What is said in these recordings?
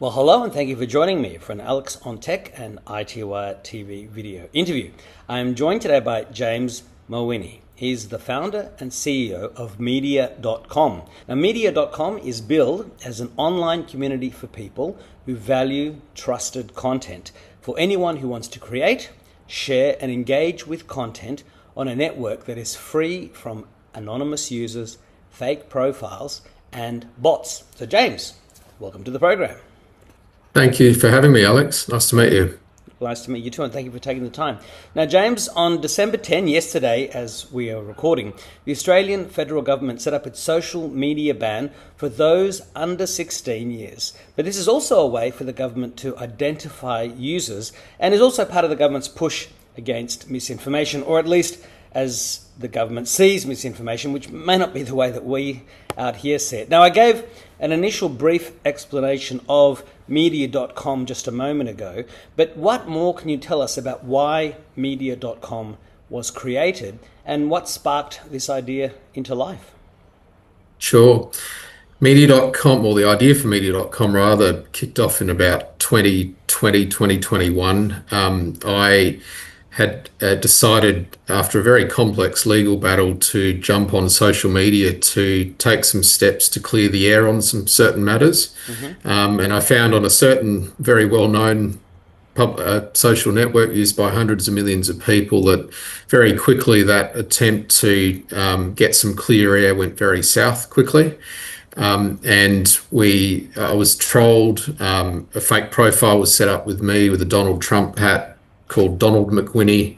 Well, hello and thank you for joining me for an Alex on Tech and ITY TV video interview. I am joined today by James Mawhinney. He's the founder and CEO of Media.com. Now, Media.com is billed as an online community for people who value trusted content, for anyone who wants to create, share and engage with content on a network that is free from anonymous users, fake profiles and bots. So James, welcome to the program. Thank you for having me, Alex. Nice to meet you. Nice to meet you too, and thank you for taking the time. Now, James, on December 10, yesterday, as we are recording, the Australian federal government set up its social media ban for those under 16 years. But this is also a way for the government to identify users and is also part of the government's push against misinformation, or at least as the government sees misinformation, which may not be the way that we out here see it. Now, I gave an initial brief explanation of Media.com just a moment ago, but what more can you tell us about why Media.com was created and what sparked this idea into life? Sure. Media.com, or the idea for Media.com rather, kicked off in about 2020, 2021. I had decided after a very complex legal battle to jump on social media to take some steps to clear the air on some certain matters. And I found on a certain very well-known social network used by hundreds of millions of people that very quickly that attempt to get some clear air went very south quickly. I was trolled. A fake profile was set up with me with a Donald Trump hat called Donald Mawhinney.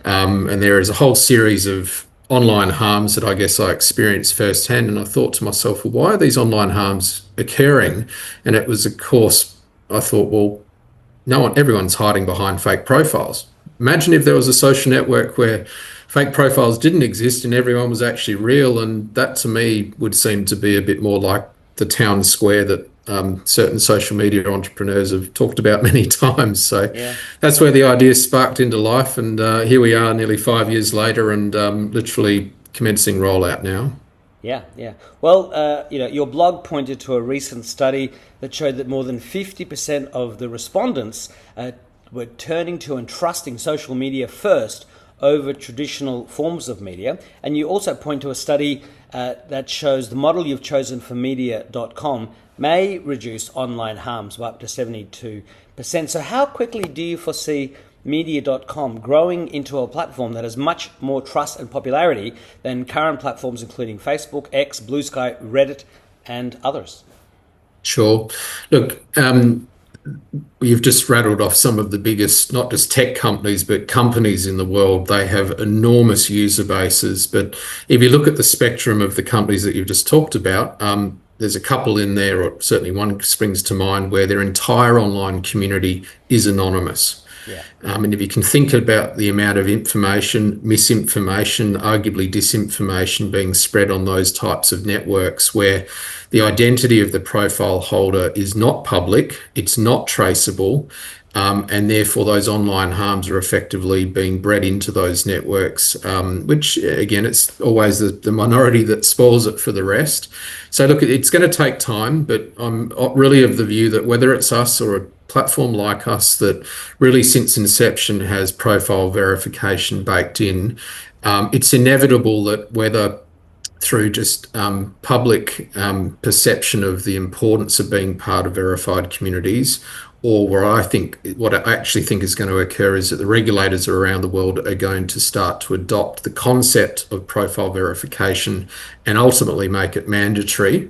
And there is a whole series of online harms that I guess I experienced firsthand. And I thought to myself, well, why are these online harms occurring? And it was, of course, I thought, well, everyone's hiding behind fake profiles. Imagine if there was a social network where fake profiles didn't exist and everyone was actually real. And that to me would seem to be a bit more like the town square that certain social media entrepreneurs have talked about many times. So that's where the idea sparked into life. And here we are nearly 5 years later and literally commencing rollout now. Yeah. Well, your blog pointed to a recent study that showed that more than 50% of the respondents were turning to and trusting social media first over traditional forms of media. And you also point to a study that shows the model you've chosen for Media.com may reduce online harms by up to 72%. So how quickly do you foresee Media.com growing into a platform that has much more trust and popularity than current platforms including Facebook, X, Blue Sky, Reddit, and others? Sure. Look, you've just rattled off some of the biggest, not just tech companies, but companies in the world. They have enormous user bases. But if you look at the spectrum of the companies that you've just talked about, there's a couple in there, or certainly one springs to mind, where their entire online community is anonymous. And if you can think about the amount of information, misinformation, arguably disinformation being spread on those types of networks where the identity of the profile holder is not public, it's not traceable, and therefore those online harms are effectively being bred into those networks, which again, it's always the minority that spoils it for the rest. So look, it's going to take time, but I'm really of the view that whether it's us or a platform like us that really since inception has profile verification baked in, it's inevitable that whether through just public perception of the importance of being part of verified communities, or what I actually think is going to occur is that the regulators around the world are going to start to adopt the concept of profile verification and ultimately make it mandatory.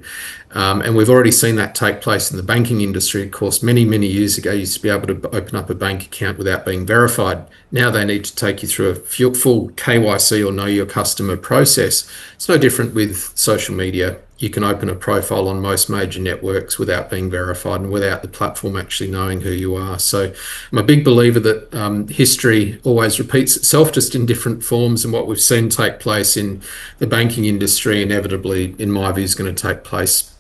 And we've already seen that take place in the banking industry. Of course, many years ago, you used to be able to open up a bank account without being verified. Now they need to take you through a full KYC or know your customer process. It's no different with social media. You can open a profile on most major networks without being verified and without the platform actually knowing who you are. So I'm a big believer that history always repeats itself, just in different forms. And what we've seen take place in the banking industry, inevitably, in my view, is going to take place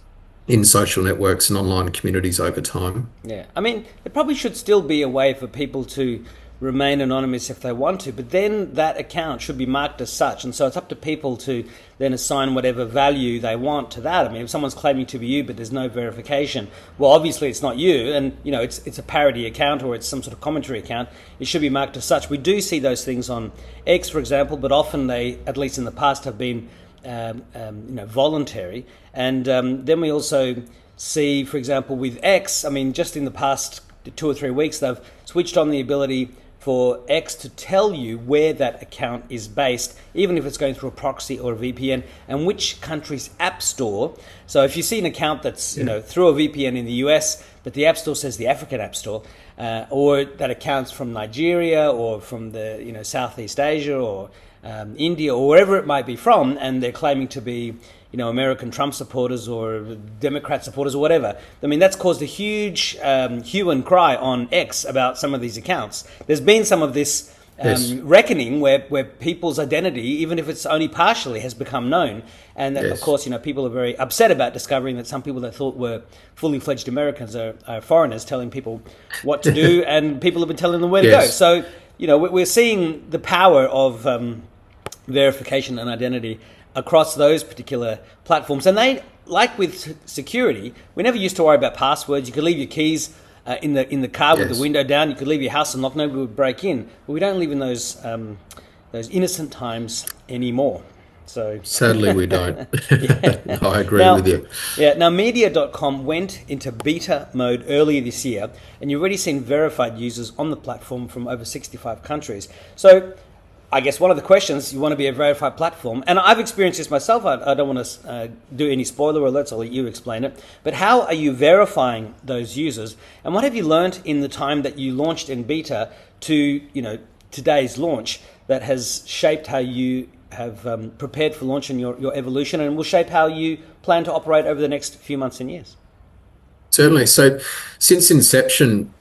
in social networks and online communities over time. Yeah, I mean, there probably should still be a way for people to remain anonymous if they want to, but then that account should be marked as such, and so it's up to people to then assign whatever value they want to that. I mean, if someone's claiming to be you but there's no verification, well, obviously it's not you, and it's a parody account or it's some sort of commentary account. It should be marked as such. We do see those things on X, for example, but often they, at least in the past, have been voluntary. And then we also see, for example, with X, I mean, just in the past 2 or 3 weeks, they've switched on the ability for X to tell you where that account is based, even if it's going through a proxy or a VPN, and which country's app store. So if you see an account that's through a VPN in the US, but the app store says the African app store, or that account's from Nigeria or from the Southeast Asia or India or wherever it might be from, and they're claiming to be American Trump supporters or Democrat supporters or whatever. I mean, that's caused a huge hue and cry on X about some of these accounts. There's been some of this reckoning where people's identity, even if it's only partially, has become known. And that, of course, people are very upset about discovering that some people they thought were fully fledged Americans are foreigners telling people what to do, and people have been telling them where to go. So, we're seeing the power of verification and identity across those particular platforms. And they, like with security, we never used to worry about passwords. You could leave your keys in the car with the window down. You could leave your house unlocked. Nobody would break in. But we don't live in those innocent times anymore. So sadly, we don't. No, I agree with you. Yeah. Now, Media.com went into beta mode earlier this year, and you've already seen verified users on the platform from over 65 countries. So I guess one of the questions, you want to be a verified platform, and I've experienced this myself. I don't want to do any spoiler alerts. I'll let you explain it. But how are you verifying those users, and what have you learned in the time that you launched in beta to today's launch that has shaped how you have prepared for launch and your evolution, and will shape how you plan to operate over the next few months and years? Certainly. So since inception,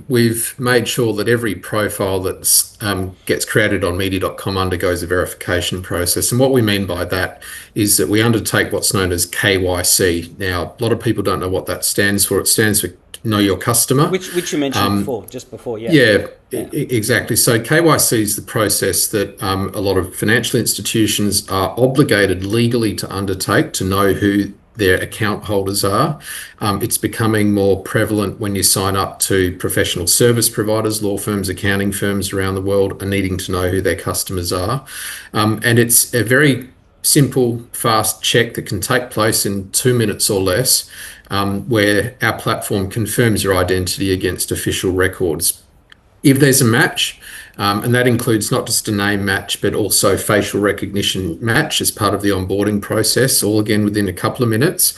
we've made sure that every profile that gets created on media.com undergoes a verification process. And what we mean by that is that we undertake what's known as KYC. Now, a lot of people don't know what that stands for. It stands for Know Your Customer. Which you mentioned just before. Yeah. Exactly. So KYC is the process that a lot of financial institutions are obligated legally to undertake to know who their account holders are. It's becoming more prevalent when you sign up to professional service providers, law firms, accounting firms around the world are needing to know who their customers are. And it's a very simple, fast check that can take place in 2 minutes or less, where our platform confirms your identity against official records. If there's a match, and that includes not just a name match, but also facial recognition match as part of the onboarding process, all again within a couple of minutes,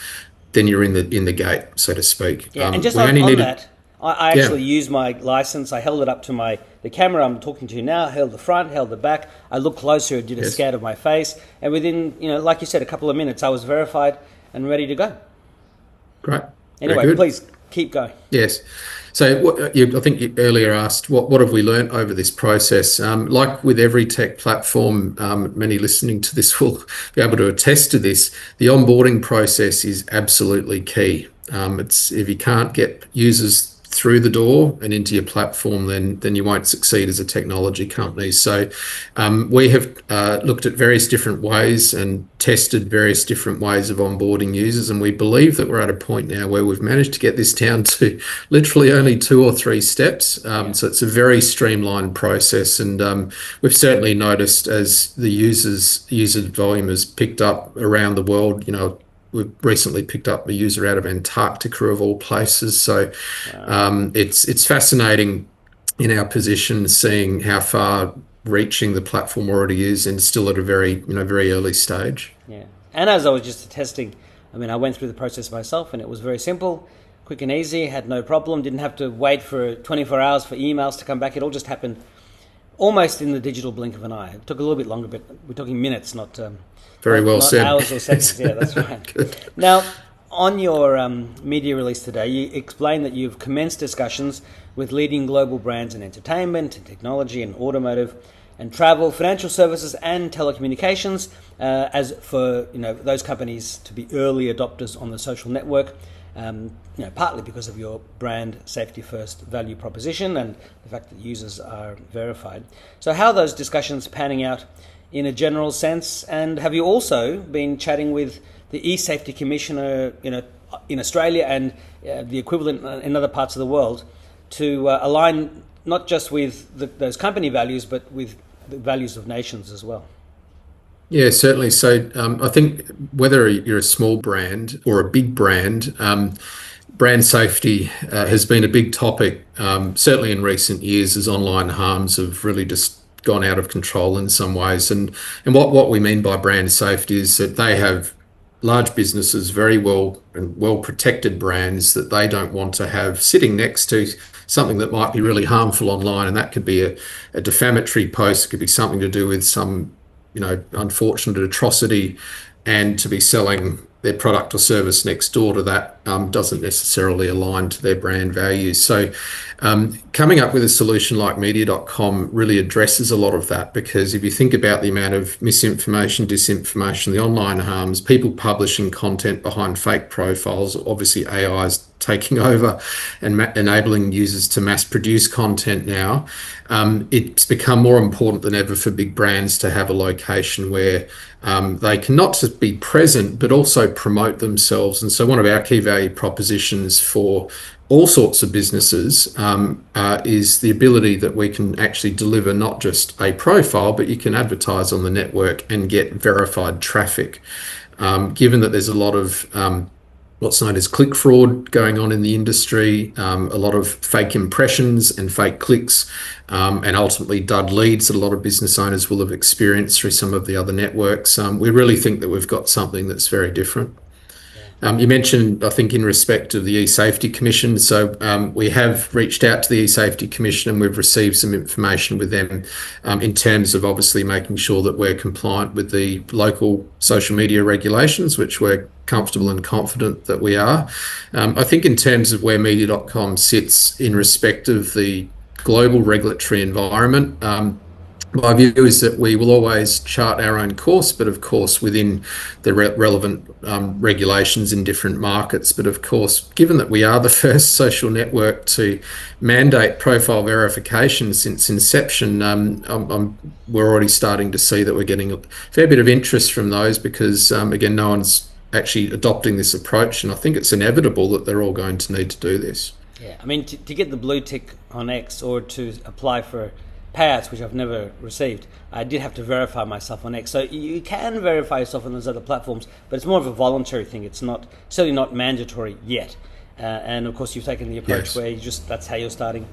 then you're in the gate, so to speak. Yeah, and just on that, I actually used my license. I held it up to the camera I'm talking to you now, held the front, held the back. I looked closer, did a scan of my face, and within, like you said, a couple of minutes, I was verified and ready to go. Great. Anyway, please keep going. Yes. So I think you earlier asked, what have we learnt over this process? Like with every tech platform, many listening to this will be able to attest to this. The onboarding process is absolutely key. If you can't get users through the door and into your platform, then you won't succeed as a technology company. So we have looked at various different ways and tested various different ways of onboarding users, and we believe that we're at a point now where we've managed to get this down to literally only 2 or 3 steps. So it's a very streamlined process, and we've certainly noticed as the user volume has picked up around the world. We've recently picked up a user out of Antarctica, of all places. So it's fascinating in our position, seeing how far reaching the platform already is, and still at a very early stage. Yeah, and as I was just testing, I went through the process myself, and it was very simple, quick and easy. Had no problem. Didn't have to wait for 24 hours for emails to come back. It all just happened almost in the digital blink of an eye. It took a little bit longer, but we're talking minutes, not not said. Hours or seconds. Yeah, that's right. Now, on your media release today, you explained that you've commenced discussions with leading global brands in entertainment and technology and automotive and travel, financial services and telecommunications, as for those companies to be early adopters on the social network. partly because of your brand safety first value proposition and the fact that users are verified. So how are those discussions panning out in a general sense? And have you also been chatting with the e-safety commissioner, in Australia and the equivalent in other parts of the world to align not just with those company values, but with the values of nations as well? Yeah, certainly. So I think whether you're a small brand or a big brand, brand safety has been a big topic, certainly in recent years as online harms have really just gone out of control in some ways. And what we mean by brand safety is that they have large businesses, very well protected brands that they don't want to have sitting next to something that might be really harmful online. And that could be a defamatory post, it could be something to do with some unfortunate atrocity, and to be selling their product or service next door to that doesn't necessarily align to their brand values. So coming up with a solution like media.com really addresses a lot of that, because if you think about the amount of misinformation, disinformation, the online harms, people publishing content behind fake profiles, obviously AI is taking over and enabling users to mass produce content now. It's become more important than ever for big brands to have a location where they can not just be present, but also promote themselves. And so one of our key value propositions for all sorts of businesses is the ability that we can actually deliver not just a profile, but you can advertise on the network and get verified traffic. Given that there's a lot of what's known as click fraud going on in the industry, a lot of fake impressions and fake clicks, and ultimately dud leads that a lot of business owners will have experienced through some of the other networks. We really think that we've got something that's very different. You mentioned, I think, in respect of the e-safety commission. So we have reached out to the e-safety commission and we've received some information with them in terms of obviously making sure that we're compliant with the local social media regulations, which we're comfortable and confident that we are. I think in terms of where media.com sits in respect of the global regulatory environment, my view is that we will always chart our own course, but of course within the relevant regulations in different markets. But of course, given that we are the first social network to mandate profile verification since inception, we're already starting to see that we're getting a fair bit of interest from those because, again, no one's actually adopting this approach. And I think it's inevitable that they're all going to need to do this. Yeah, I mean, to get the blue tick on X or to apply for payouts, which I've never received, I did have to verify myself on X. So you can verify yourself on those other platforms, but it's more of a voluntary thing. It's certainly not mandatory yet. And of course, you've taken the approach where that's how you're starting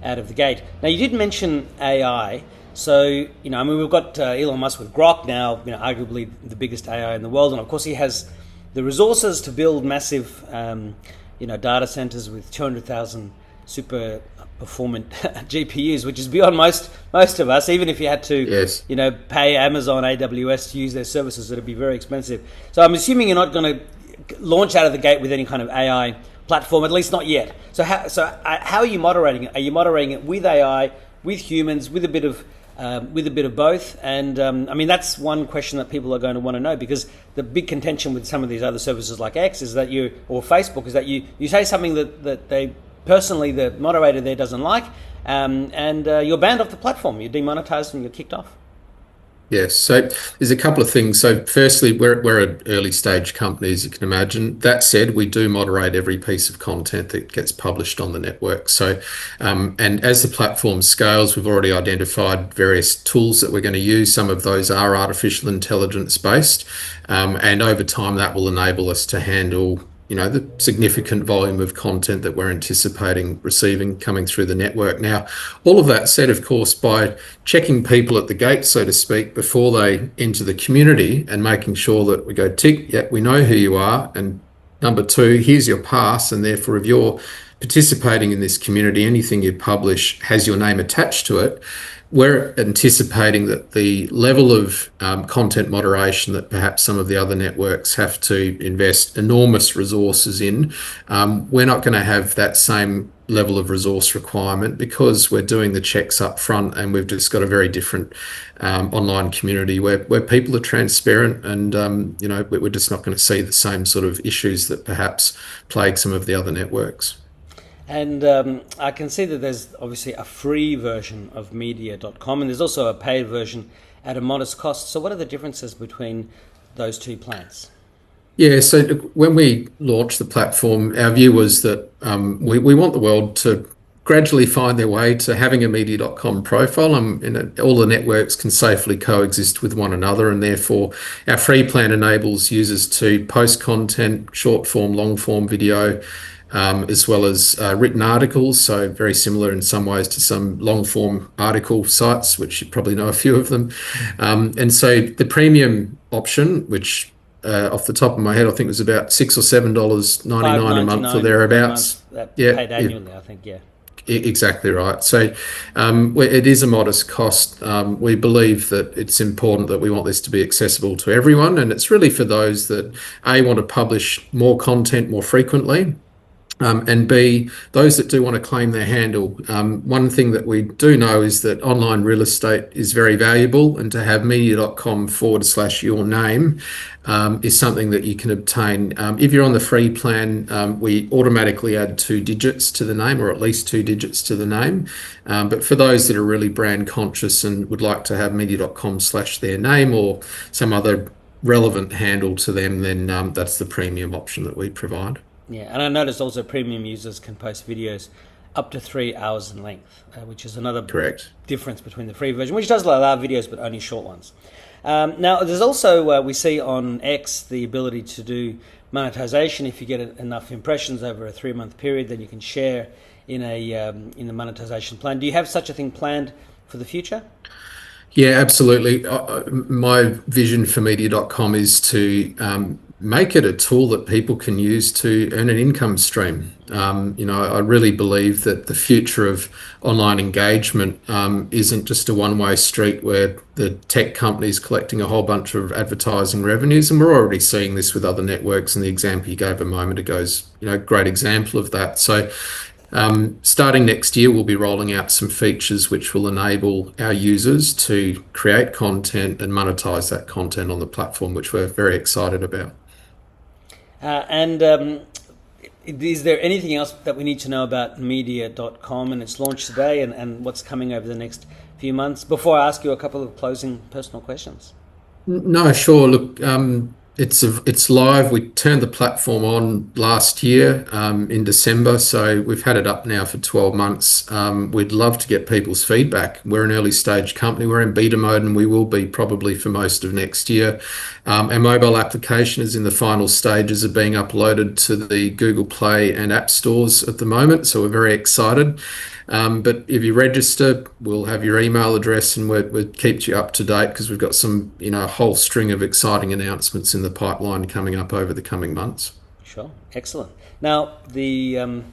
out of the gate. Now, you did mention AI. So, we've got Elon Musk with Grok now, arguably the biggest AI in the world. And of course, he has the resources to build massive, data centers with 200,000 super performant GPUs, which is beyond most of us. Even if you had to, pay Amazon AWS to use their services, it'd be very expensive. So I'm assuming you're not going to launch out of the gate with any kind of AI platform, at least not yet. So how are you moderating it? Are you moderating it with AI, with humans, with a bit of both? And that's one question that people are going to want to know, because the big contention with some of these other services like X is that or Facebook is that you say something that they personally, the moderator there doesn't like, and you're banned off the platform. You're demonetized and you're kicked off. Yes, so there's a couple of things. So firstly, we're an early stage company, as you can imagine. That said, we do moderate every piece of content that gets published on the network. So, and as the platform scales, we've already identified various tools that we're going to use. Some of those are artificial intelligence based, and over time that will enable us to handle the significant volume of content that we're anticipating receiving coming through the network. Now, all of that said, of course, by checking people at the gate, so to speak, before they enter the community and making sure that we go, tick, yeah, we know who you are. And number two, here's your pass. And therefore, if you're participating in this community, anything you publish has your name attached to it. We're anticipating that the level of content moderation that perhaps some of the other networks have to invest enormous resources in, we're not going to have that same level of resource requirement because we're doing the checks up front, and we've just got a very different online community where people are transparent, and we're just not going to see the same sort of issues that perhaps plague some of the other networks. And I can see that there's obviously a free version of media.com, and there's also a paid version at a modest cost. So what are the differences between those two plans? Yeah, so when we launched the platform, our view was that we want the world to gradually find their way to having a media.com profile, and all the networks can safely coexist with one another, and therefore our free plan enables users to post content, short form, long form video, as well as written articles, so very similar in some ways to some long form article sites, which you probably know a few of them. And so the premium option, which off the top of my head, I think it was about $6 or $7.99 a month or thereabouts. Paid annually, I think, yeah. Exactly right. So it is a modest cost. We believe that it's important that we want this to be accessible to everyone, and it's really for those that A, want to publish more content more frequently, and B, those that do want to claim their handle. One thing that we do know is that online real estate is very valuable, and to have media.com/your name is something that you can obtain. If you're on the free plan, we automatically add 2 digits to the name, or at least 2 digits to the name. But for those that are really brand conscious and would like to have media.com/their name or some other relevant handle to them, then that's the premium option that we provide. Yeah, and I noticed also premium users can post videos up to 3 hours in length, which is another difference between the free version, which does allow videos but only short ones. Now, there's also, we see on X, the ability to do monetization. If you get enough impressions over a 3-month period, then you can share in the monetization plan. Do you have such a thing planned for the future? Yeah, absolutely. My vision for media.com is to make it a tool that people can use to earn an income stream. I really believe that the future of online engagement isn't just a one-way street where the tech companies collecting a whole bunch of advertising revenues, and we're already seeing this with other networks, and the example you gave a moment ago is a great example of that. So starting next year, we'll be rolling out some features which will enable our users to create content and monetize that content on the platform, which we're very excited about. Is there anything else that we need to know about media.com and its launch today and what's coming over the next few months before I ask you a couple of closing personal questions? No, sure. Look, it's live. We turned the platform on last year in December, so we've had it up now for 12 months. We'd love to get people's feedback. We're an early stage company. We're in beta mode, and we will be probably for most of next year. Our mobile application is in the final stages of being uploaded to the Google Play and App Stores at the moment, so we're very excited. But if you register, we'll have your email address, and we'll keep you up to date because we've got some, a whole string of exciting announcements in the pipeline coming up over the coming months. Sure, excellent. Now, the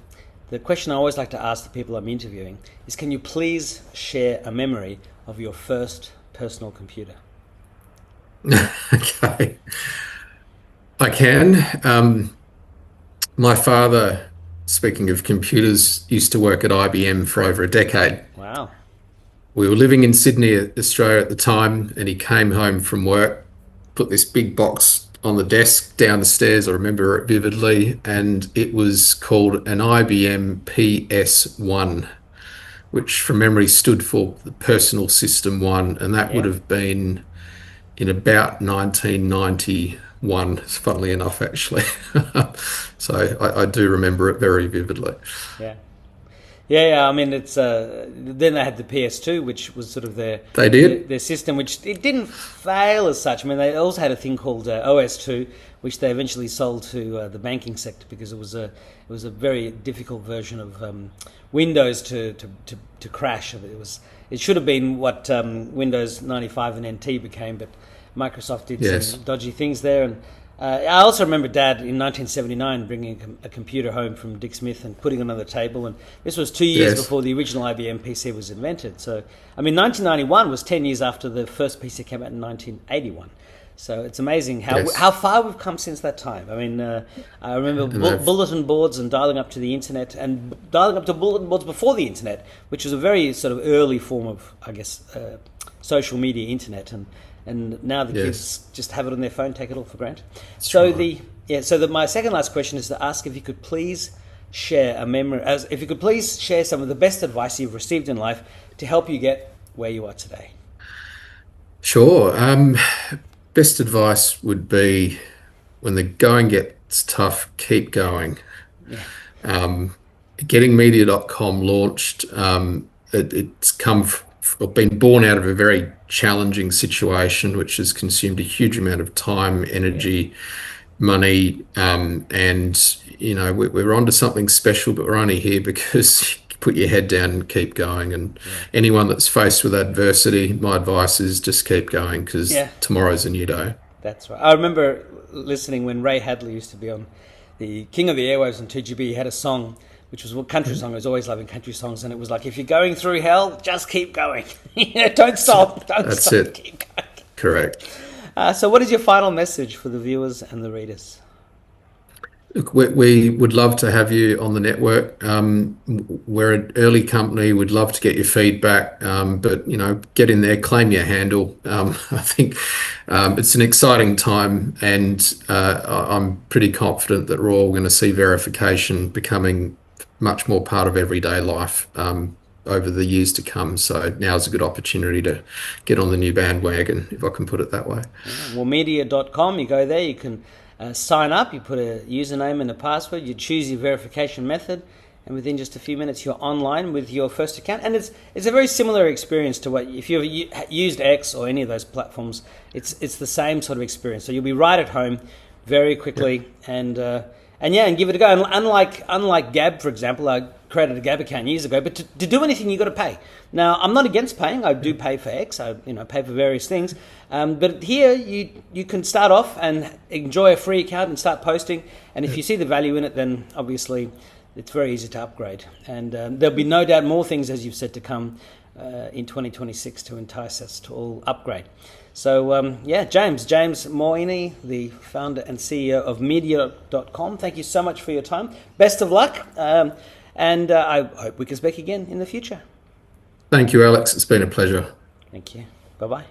question I always like to ask the people I'm interviewing is, can you please share a memory of your first personal computer? Okay, I can. My father, speaking of computers, used to work at IBM for over a decade. Wow. We were living in Sydney, Australia at the time, and he came home from work, put this big box on the desk down the stairs. I remember it vividly, and it was called an IBM PS1, which from memory stood for the Personal System 1, and that would have been in about 1991, funnily enough, actually. So I do remember it very vividly. Yeah. I mean, it's then they had the PS2, which was sort of their system, which it didn't fail as such. I mean, they also had a thing called OS2, which they eventually sold to the banking sector because it was a very difficult version of Windows to crash. It should have been what Windows 95 and NT became, but Microsoft did some dodgy things there. And I also remember Dad in 1979 bringing a computer home from Dick Smith and putting it on the table. And this was 2 years before the original IBM PC was invented. So, I mean, 1991 was 10 years after the first PC came out in 1981. So it's amazing Yes. how far we've come since that time. I mean, I remember bulletin boards and dialing up to the internet, and dialing up to bulletin boards before the internet, which was a very sort of early form of, I guess, social media internet, and now the kids just have it on their phone, take it all for granted. My second last question is to ask if you could please share a memory, if you could please share some of the best advice you've received in life to help you get where you are today. Sure. Best advice would be when the going gets tough, keep going. Getting media.com launched, it's been born out of a very challenging situation, which has consumed a huge amount of time, energy, money, and we're onto something special, but we're only here because you put your head down and keep going. And anyone that's faced with adversity, my advice is just keep going, because tomorrow's a new day. That's right. I remember listening when Ray Hadley used to be on the King of the Airwaves on 2GB. He had a song, which was a country song. I was always loving country songs, and it was like, if you're going through hell, just keep going. Don't stop. That's it. Keep going. Correct. So what is your final message for the viewers and the readers? Look, we would love to have you on the network. We're an early company. We'd love to get your feedback, but get in there, claim your handle. I think it's an exciting time, and I'm pretty confident that we're all going to see verification becoming much more part of everyday life over the years to come. So now's a good opportunity to get on the new bandwagon, if I can put it that way. Well, media.com, you go there, you can sign up, you put a username and a password, you choose your verification method, and within just a few minutes you're online with your first account. And it's a very similar experience to what, if you've used X or any of those platforms, it's the same sort of experience. So you'll be right at home very quickly, and give it a go. And unlike Gab, for example, I created a Gab account years ago, but to do anything you've got to pay. Now, I'm not against paying. I do pay for X. I pay for various things. But here you can start off and enjoy a free account and start posting. And if you see the value in it, then obviously it's very easy to upgrade. And there'll be no doubt more things, as you've said, to come in 2026 to entice us to all upgrade. So, James Mawhinney, the founder and CEO of Media.com, thank you so much for your time. Best of luck, and I hope we can speak again in the future. Thank you, Alex. It's been a pleasure. Thank you. Bye-bye.